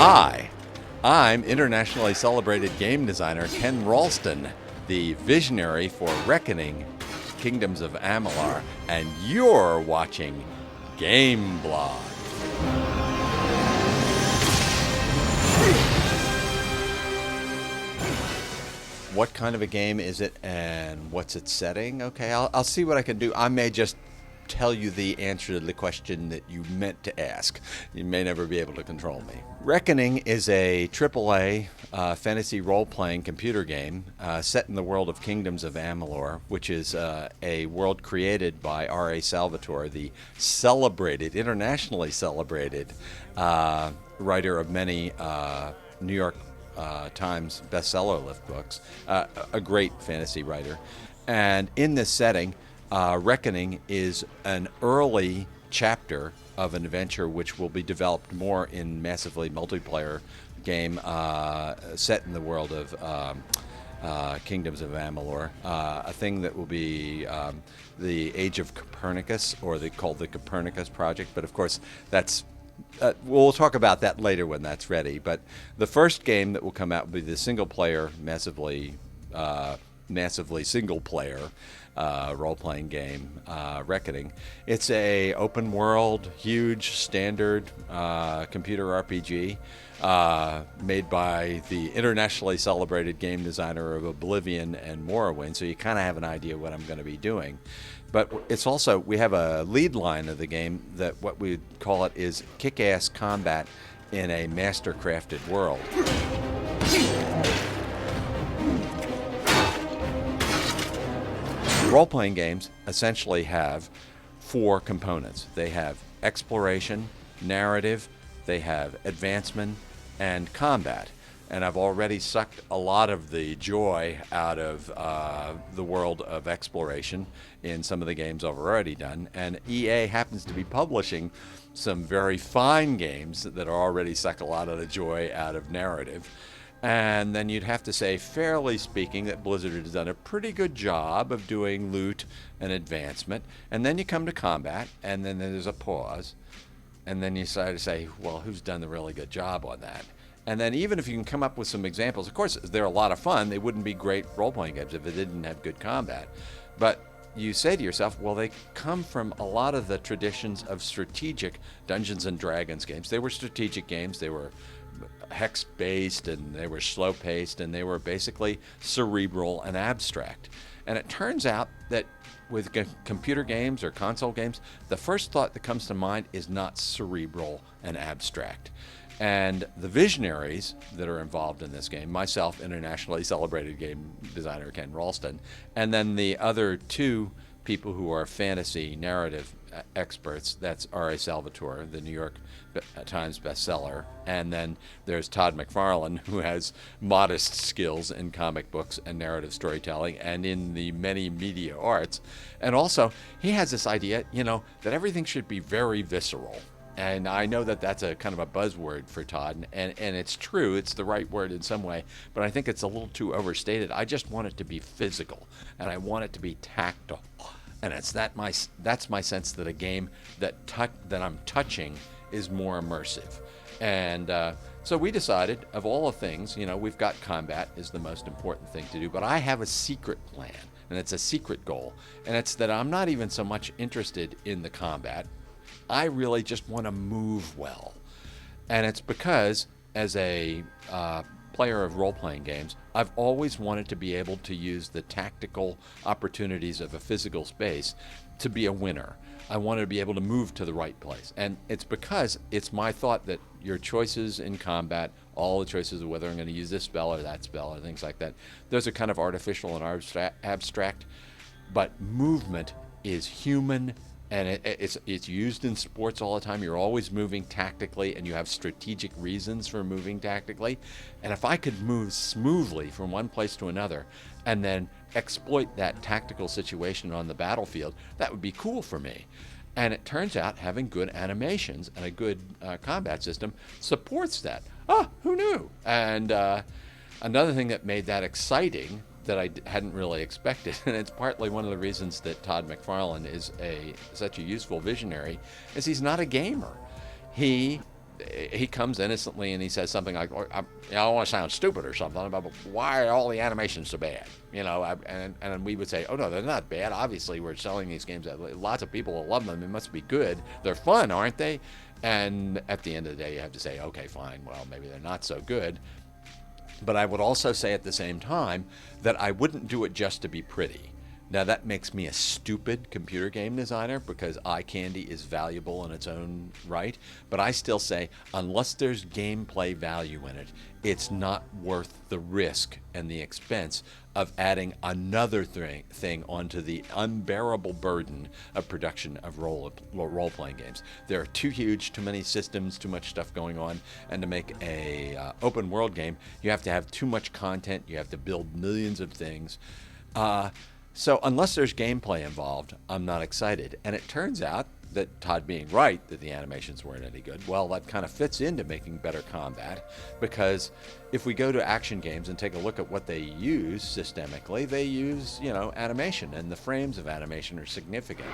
Hi, I'm internationally celebrated game designer Ken Ralston, the visionary for Reckoning Kingdoms of Amalur, and you're watching Game Blog. What kind of a game is it and what's its setting? Okay, I'll see what I can do. I may just tell you the answer to the question that you meant to ask. You may never be able to control me. Reckoning is a AAA fantasy role-playing computer game set in the world of Kingdoms of Amalur, which is a world created by R.A. Salvatore, the celebrated, internationally celebrated writer of many New York Times bestseller list books, a great fantasy writer. And in this setting, Reckoning is an early chapter of an adventure which will be developed more in massively multiplayer game set in the world of Kingdoms of Amalur, a thing that will be the Age of Copernicus, or called the Copernicus Project. But of course, that's we'll talk about that later when that's ready. But the first game that will come out will be the single-player, massively single-player role-playing game, Reckoning. It's a open-world, huge, standard computer RPG made by the internationally celebrated game designer of Oblivion and Morrowind, so you kind of have an idea what I'm going to be doing. But it's also, we have a lead line of the game that what we call it is kick-ass combat in a master-crafted world. Role-playing games essentially have four components. They have exploration, narrative, they have advancement, and combat. And I've already sucked a lot of the joy out of the world of exploration in some of the games I've already done. And EA happens to be publishing some very fine games that already suck a lot of the joy out of narrative. And then you'd have to say, fairly speaking, that Blizzard has done a pretty good job of doing loot and advancement. And then you come to combat, and then there's a pause. And then you start to say, well, who's done the really good job on that? And then even if you can come up with some examples, of course, they're a lot of fun. They wouldn't be great role-playing games if it didn't have good combat. But you say to yourself, well, they come from a lot of the traditions of strategic Dungeons and Dragons games. They were strategic games. They were hex-based, and they were slow-paced, and they were basically cerebral and abstract. And it turns out that with computer games or console games, the first thought that comes to mind is not cerebral and abstract. And the visionaries that are involved in this game, myself, internationally celebrated game designer Ken Ralston, and then the other two people who are fantasy narrative experts, that's R.A. Salvatore, the New York Times bestseller, and then there's Todd McFarlane, who has modest skills in comic books and narrative storytelling and in the many media arts. And also, he has this idea, that everything should be very visceral. And I know that that's a kind of a buzzword for Todd, and it's true. It's the right word in some way, but I think it's a little too overstated. I just want it to be physical, and I want it to be tactile. And that's my sense that a game that I'm touching is more immersive. And so we decided, of all the things, we've got combat is the most important thing to do, but I have a secret plan, and it's a secret goal, and it's that I'm not even so much interested in the combat. I really just want to move well. And it's because, as a player of role-playing games, I've always wanted to be able to use the tactical opportunities of a physical space to be a winner. I wanted to be able to move to the right place. And it's because it's my thought that your choices in combat, all the choices of whether I'm going to use this spell or that spell or things like that, those are kind of artificial and abstract, but movement is human. And it's used in sports all the time. You're always moving tactically, and you have strategic reasons for moving tactically. And if I could move smoothly from one place to another and then exploit that tactical situation on the battlefield, that would be cool for me. And it turns out having good animations and a good combat system supports that. Oh, who knew? And another thing that made that exciting that I hadn't really expected, and it's partly one of the reasons that Todd McFarlane is such a useful visionary, is he's not a gamer. He he comes innocently and he says something like, I don't want to sound stupid or something, but why are all the animations so bad? And we would say, oh no, they're not bad. Obviously, we're selling these games. Lots of people will love them. It must be good. They're fun, aren't they? And at the end of the day, you have to say, okay, fine. Well, maybe they're not so good. But I would also say at the same time that I wouldn't do it just to be pretty. Now, that makes me a stupid computer game designer because eye candy is valuable in its own right. But I still say, unless there's gameplay value in it, it's not worth the risk and the expense of adding another thing onto the unbearable burden of production of role-playing games. There are too huge, too many systems, too much stuff going on, and to make a open world game, you have to have too much content. You have to build millions of things. So unless there's gameplay involved, I'm not excited. And it turns out that Todd being right that the animations weren't any good, well, that kind of fits into making better combat, because if we go to action games and take a look at what they use systemically, they use, animation, and the frames of animation are significant.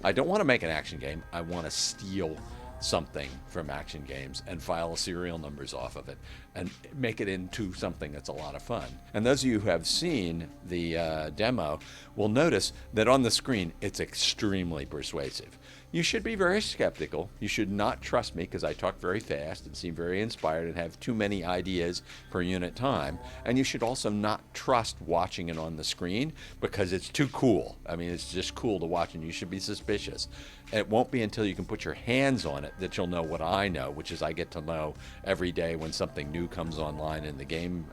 I don't want to make an action game. I want to steal something from action games and file serial numbers off of it and make it into something that's a lot of fun. And those of you who have seen the demo will notice that on the screen it's extremely persuasive. You should be very skeptical. You should not trust me because I talk very fast and seem very inspired and have too many ideas per unit time. And you should also not trust watching it on the screen because it's too cool. I mean, it's just cool to watch, and you should be suspicious. It won't be until you can put your hands on it that you'll know what I know, which is I get to know every day when something new comes online in the game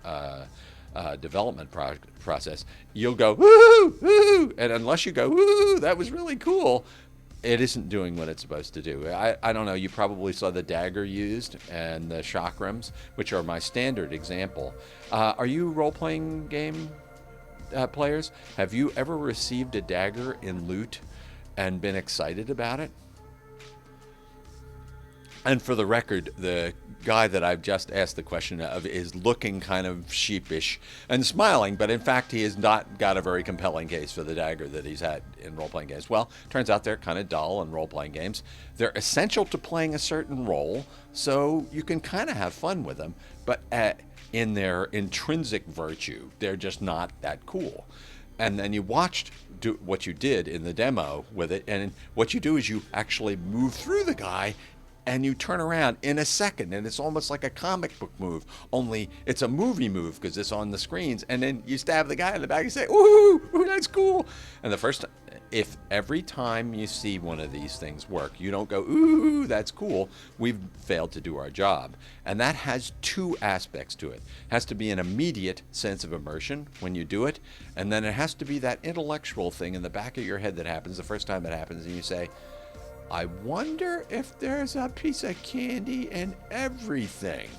development process. You'll go, woo, woo, and unless you go, woo, that was really cool, it isn't doing what it's supposed to do. I don't know, you probably saw the dagger used and the chakrams, which are my standard example. Are you role-playing game players? Have you ever received a dagger in loot and been excited about it? And for the record, the guy that I've just asked the question of is looking kind of sheepish and smiling, but in fact he has not got a very compelling case for the dagger that he's had in role-playing games. Well, turns out they're kind of dull in role-playing games. They're essential to playing a certain role, so you can kind of have fun with them, but in their intrinsic virtue, they're just not that cool. And then you watched what you did in the demo with it, and what you do is you actually move through the guy and you turn around in a second, and it's almost like a comic book move, only it's a movie move because it's on the screens, and then you stab the guy in the back and say, ooh, that's cool. And the first time, if every time you see one of these things work, you don't go, ooh, that's cool, we've failed to do our job. And that has two aspects to it. It has to be an immediate sense of immersion when you do it, and then it has to be that intellectual thing in the back of your head that happens the first time it happens, and you say, I wonder if there's a piece of candy in everything.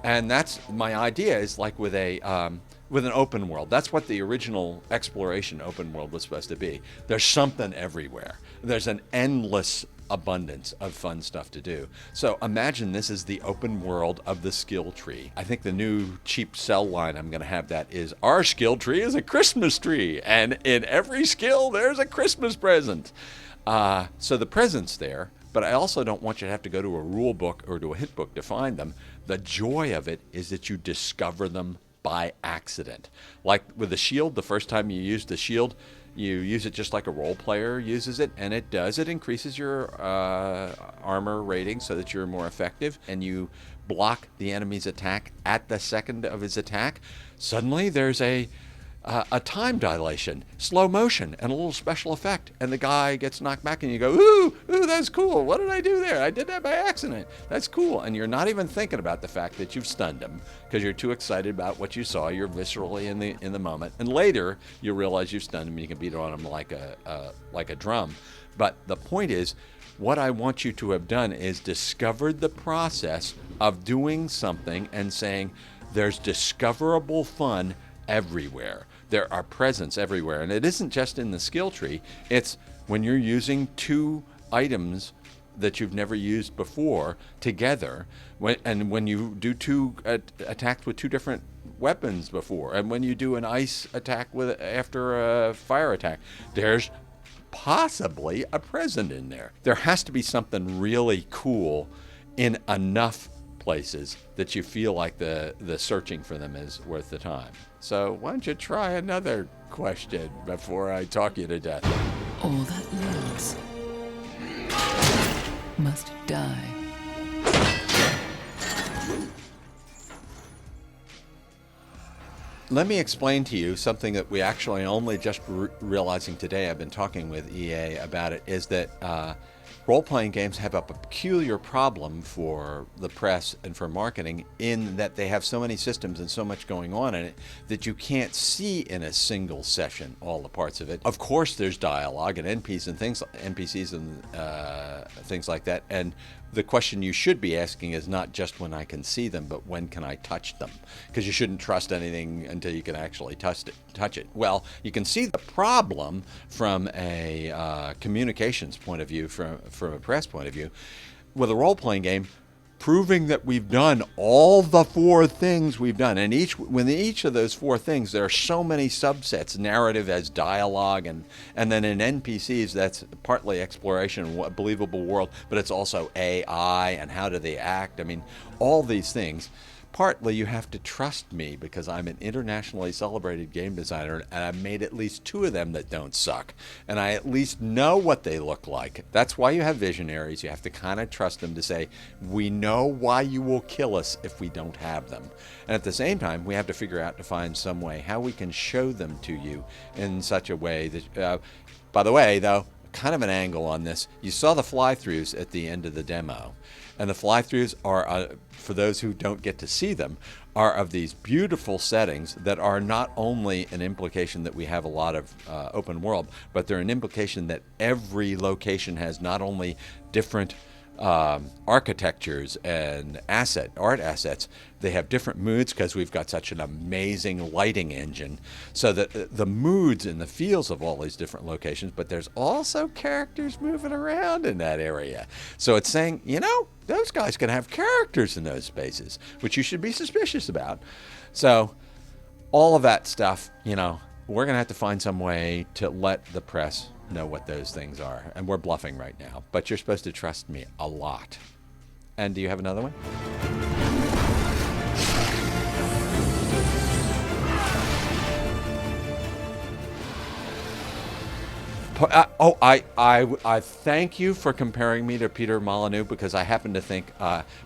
And that's my idea, is like with an open world. That's what the original exploration open world was supposed to be. There's something everywhere. There's an endless abundance of fun stuff to do. So imagine this is the open world of the skill tree. I think the new cheap sell line I'm going to have that is, our skill tree is a Christmas tree, and in every skill there's a Christmas present. So the present's there, but I also don't want you to have to go to a rule book or to a hint book to find them. The joy of it is that you discover them by accident. Like with the shield, the first time you use the shield, you use it just like a role player uses it, and it does. It increases your armor rating so that you're more effective, and you block the enemy's attack at the second of his attack. Suddenly there's a time dilation, slow motion, and a little special effect, and the guy gets knocked back, and you go, ooh, that's cool. What did I do there? I did that by accident. That's cool. And you're not even thinking about the fact that you've stunned him because you're too excited about what you saw. You're viscerally in the moment, and later you realize you've stunned him and you can beat on him like a drum. But the point is, what I want you to have done is discovered the process of doing something and saying, there's discoverable fun everywhere. There are presents everywhere, and it isn't just in the skill tree. It's when you're using two items that you've never used before together, when you do two attacks with two different weapons before. And when you do an ice attack after a fire attack, there's possibly a present in there. There has to be something really cool in enough places that you feel like the searching for them is worth the time. So why don't you try another question before I talk you to death? All that lives must die. Let me explain to you something that we actually only just realizing today. I've been talking with EA about it, is that role-playing games have a peculiar problem for the press and for marketing in that they have so many systems and so much going on in it that you can't see in a single session all the parts of it. Of course, there's dialogue and NPCs and things like that. And the question you should be asking is not just when I can see them, but when can I touch them? Because you shouldn't trust anything until you can actually touch it. Well, you can see the problem from a communications point of view, from a press point of view, with a role-playing game, proving that we've done all the 4 things we've done. And within each of those 4 things, there are so many subsets. Narrative as dialogue, and then in NPCs, that's partly exploration, a believable world, but it's also AI and how do they act. I mean, all these things. Partly you have to trust me because I'm an internationally celebrated game designer, and I've made at least 2 of them that don't suck. And I at least know what they look like. That's why you have visionaries. You have to kind of trust them to say, we know why you will kill us if we don't have them. And at the same time, we have to figure out to find some way how we can show them to you in such a way that, by the way, though, kind of an angle on this. You saw the fly-throughs at the end of the demo. And the fly-throughs are, for those who don't get to see them, are of these beautiful settings that are not only an implication that we have a lot of open world, but they're an implication that every location has not only different architectures and art assets. They have different moods because we've got such an amazing lighting engine, so that the moods and the feels of all these different locations, but there's also characters moving around in that area. So it's saying, those guys can have characters in those spaces, which you should be suspicious about. So all of that stuff, we're going to have to find some way to let the press know what those things are. And we're bluffing right now, but you're supposed to trust me a lot. And do you have another one? I thank you for comparing me to Peter Molyneux, because I happen to think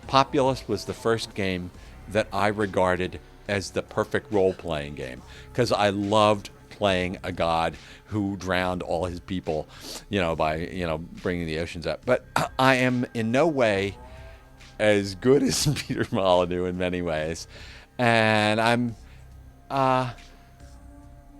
Populous was the first game that I regarded as the perfect role-playing game, because I loved playing a god who drowned all his people, by bringing the oceans up. But I am in no way as good as Peter Molyneux in many ways, and I'm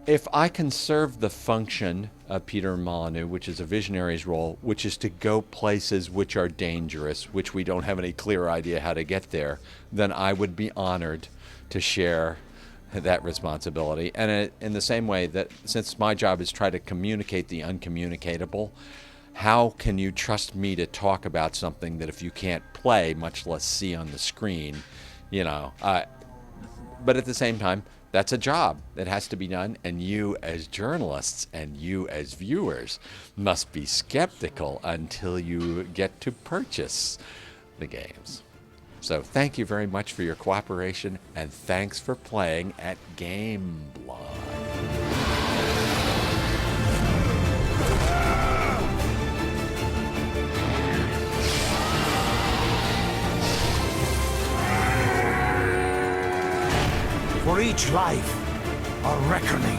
if I can serve the function of Peter Molyneux, which is a visionary's role, which is to go places which are dangerous, which we don't have any clear idea how to get there, then I would be honored to share that responsibility. And in the same way that, since my job is try to communicate the uncommunicatable, how can you trust me to talk about something that if you can't play, much less see on the screen, but at the same time, that's a job that has to be done, and you as journalists and you as viewers must be skeptical until you get to purchase the games. So thank you very much for your cooperation, and thanks for playing at Gameblog. For each life, a reckoning.